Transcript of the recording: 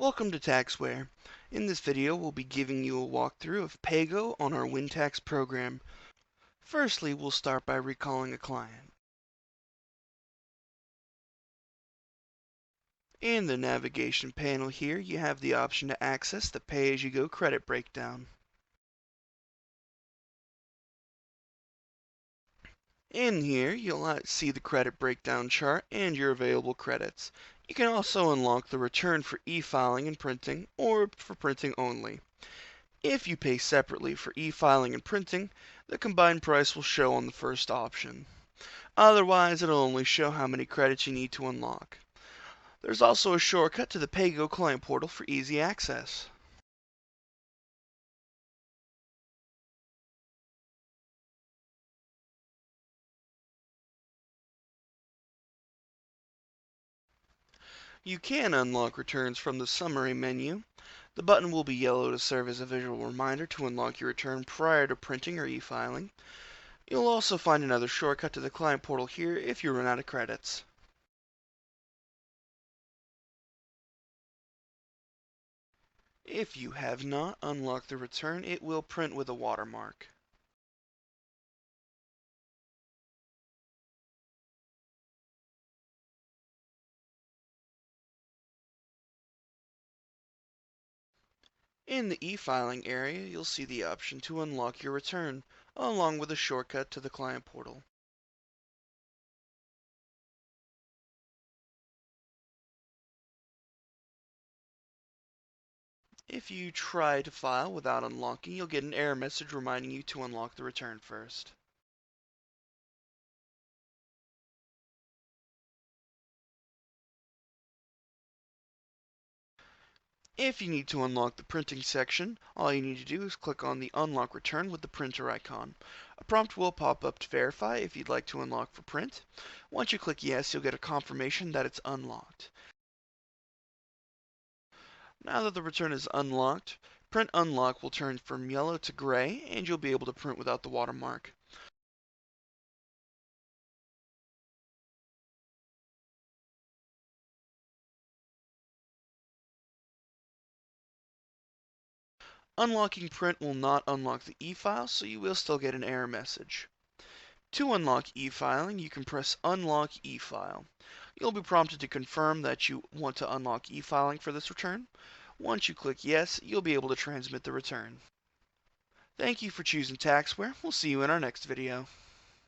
Welcome to Taxware. In this video, we'll be giving you a walkthrough of PayGo on our Wintax program. Firstly, we'll start by recalling a client. In the navigation panel here, you have the option to access the pay-as-you-go credit breakdown. In here, you'll see the credit breakdown chart and your available credits. You can also unlock the return for e-filing and printing, or for printing only. If you pay separately for e-filing and printing, the combined price will show on the first option. Otherwise, it'll only show how many credits you need to unlock. There's also a shortcut to the PayGo client portal for easy access. You can unlock returns from the summary menu. The button will be yellow to serve as a visual reminder to unlock your return prior to printing or e-filing. You'll also find another shortcut to the client portal here if you run out of credits. If you have not unlocked the return, it will print with a watermark. In the e-filing area, you'll see the option to unlock your return, along with a shortcut to the client portal. If you try to file without unlocking, you'll get an error message reminding you to unlock the return first. If you need to unlock the printing section, all you need to do is click on the Unlock Return with the printer icon. A prompt will pop up to verify if you'd like to unlock for print. Once you click Yes, you'll get a confirmation that it's unlocked. Now that the return is unlocked, Print Unlock will turn from yellow to gray, and you'll be able to print without the watermark. Unlocking print will not unlock the e-file, so you will still get an error message. To unlock e-filing, you can press Unlock e-file. You'll be prompted to confirm that you want to unlock e-filing for this return. Once you click Yes, you'll be able to transmit the return. Thank you for choosing Taxware. We'll see you in our next video.